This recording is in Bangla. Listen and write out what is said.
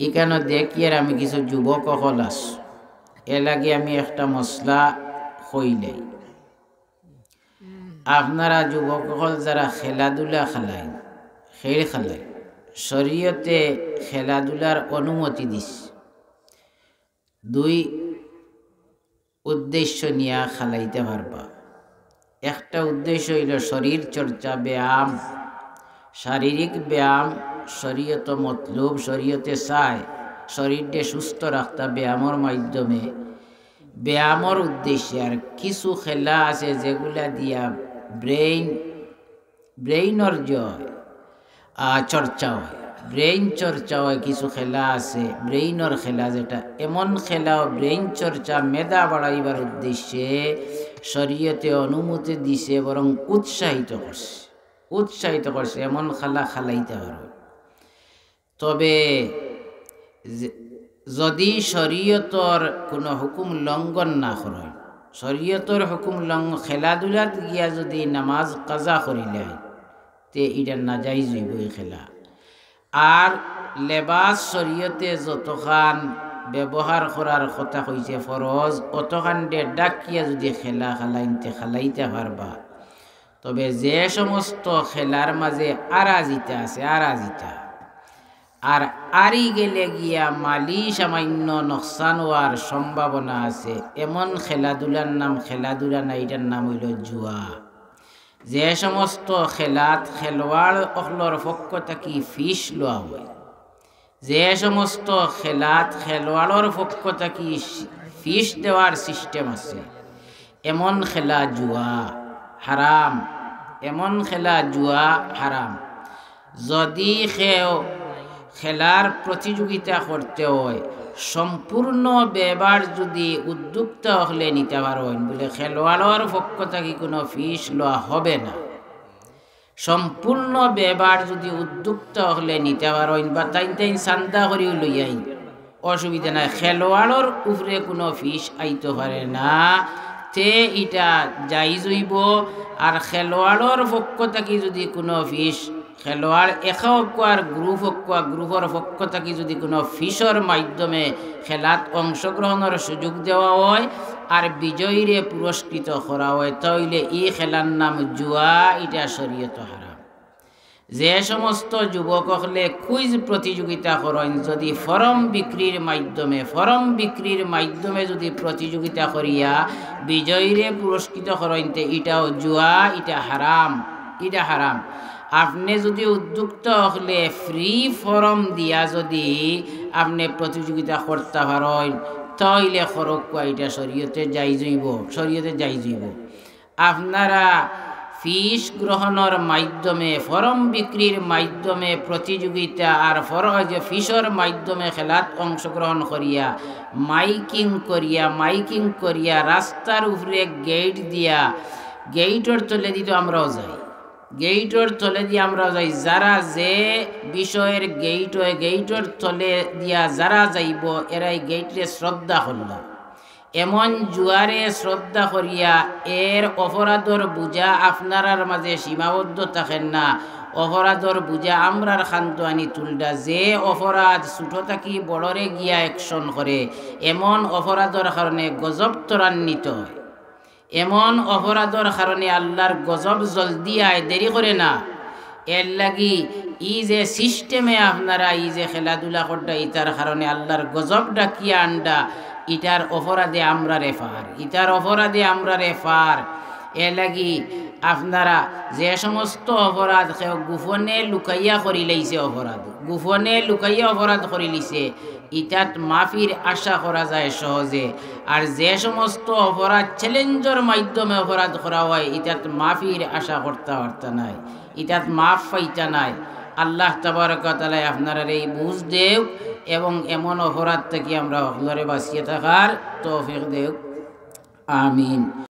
এখানে দেখি আর আমি কিছু যুবক হল আস এ লাগে আমি একটা মশলা হইলাই আপনারা যুবক হল যারা খেলাধুলা খেলায় খেল খেলায় শরীয়তে খেলাধুলার অনুমতি দিস দুই উদ্দেশ্য নিয়ে খেলাইতে পারবা। একটা উদ্দেশ্য হইল শরীর চর্চা ব্যায়াম শারীরিক ব্যায়াম শরীয়ত মতলুব শরীয়তে চায় শরীরকে সুস্থ রাখতে ব্যায়ামের মাধ্যমে ব্যায়ামের উদ্দেশ্যে। আর কিছু খেলা আছে যেগুলা দিয়া ব্রেইনর চর্চা হয় ব্রেইন চর্চা হয়। কিছু খেলা আছে ব্রেইনর খেলা যেটা এমন খেলা ব্রেইন চর্চা মেধা বাড়াইবার উদ্দেশ্যে শরীয়তে অনুমতি দিছে বরং উৎসাহিত করছে এমন খেলা খেলাইতে পারো। তবে যদি শরীয়তর কোনো হুকুম লঙ্ঘন না করে শরীয়তর হুকুম খেলাধুলাত গিয়া যদি নামাজ কাজা করিলে তে এটা নাজাইজ হইব এই খেলা। আর লেবাস শরীয়তে যতখান ব্যবহার করার কথা কইছে ফরজ অতখান ডাকিয়া যদি খেলা খেলাইতে পারবা। তবে যে সমস্ত খেলার মাঝে আরাজিতা আছে আর আরি গেলে গিয়া মালি সামান্য নকশান হওয়ার সম্ভাবনা আছে এমন খেলাধুলার নাম খেলাধুলা না, এটার নাম হইল জুয়া। যে সমস্ত খেলাত খেলোয়াড় অখলর পক্ষ থাকি ফিস লওয়া হয় যে সমস্ত খেলাত খেলোয়াড়ের পক্ষ থাকি ফিস দেওয়ার সিস্টেম আছে এমন খেলা জুয়া হারাম। এমন খেলা জুয়া হারাম। যদি খেলার প্রতিযোগিতা করতে হয় সম্পূর্ণ ব্যবহার যদি উদ্যোক্তা হলে নিতে পারেন বলে খেলোয়াড়ের পক্ষ থেকে কোনো ফিস লওয়া হবে না। সম্পূর্ণ ব্যবহার যদি উদ্যোক্তা হলে নিতে পারেন বা তাই চান্দা করিও লইয়াই অসুবিধা নাই, খেলোয়াড়ের উপরে কোনো ফিস আইতে পারে না, তে এটা জাইজ হইব। আর খেলোয়াড়ের পক্ষ থেকে যদি কোনো ফিস খেলোয়াড় আর গ্রুপের পক্ষ থেকে যদি কোনো ফিসর মাধ্যমে খেলাত অংশগ্রহণের সুযোগ দেওয়া হয় আর বিজয়ীরে পুরস্কৃত করা হয় তাহলে এই খেলার নাম জুয়া, এটা শরীয়ত হারাম। যে সমস্ত যুবক হলে কুইজ প্রতিযোগিতা করেন যদি ফরম বিক্রির মাধ্যমে যদি প্রতিযোগিতা করিয়া বিজয়ীরে পুরস্কৃত করেন এটাও জুয়া, এটা হারাম। আপনি যদি উদ্যুক্ত হলে ফ্রি ফরম দিয়া যদি আপনি প্রতিযোগিতা করতে পারেন তাইলে খরচ এটা শরীয়তে জায়েজ হইব। আপনারা ফিস গ্রহণের মাধ্যমে ফরম বিক্রির মাধ্যমে প্রতিযোগিতা আর ফিসর মাধ্যমে খেলাত অংশগ্রহণ করিয়া মাইকিং করিয়া রাস্তার উপরে গেট দিয়া গেইটর তলে দিত আমরাও যাই যারা যে বিষয়ের গেইট হয় গেইটর তলে দিয়া যারা যাইব এরাই গেইটরে শ্রদ্ধা করল। এমন জুয়ারে শ্রদ্ধা করিয়া এর অপরাধর বুঝা আপনারার মাঝে সীমাবদ্ধ থাকেন না, অপরাধর বুঝা আমরার খান্ত আনি তুলডা। যে অপরাধ ছোট থাকি বড়রে গিয়া অ্যাকশন করে এমন অপরাধর কারণে গজব ত্বরান্বিত হয়। এমন অপরাধর কারণে আল্লাহর গজব জলদি আয়, দেরি করে না। এর লাগি ই যে সিস্টেমে আপনারা ই যে খেলাধুলা করডা ইতার কারণে আল্লাহর গজব ডাকিয়া আন্ডা ইটার অপরাধে আমরা রেফার। এ লাগি আপনারা যে সমস্ত অপরাধ গোপনে লুকাইয়া করি লাইছে অপরাধ করি লিছে ইটাত মাফির আশা করা যায় সহজে। আর যে সমস্ত অপরাধ চ্যালেঞ্জের মাধ্যমে অপরাধ করা হয় ইটাত মাফির আশা করতে নাই, ইটাত মাফ পাইতা নাই। আল্লাহ তাবারক ওয়া তাআলা আপনারা এই বুঝ দেও এবং এমন অপরাধ থেকে আমরা সকলরে বাঁচিয়ে থাকার তৌফিক দেও। আমিন।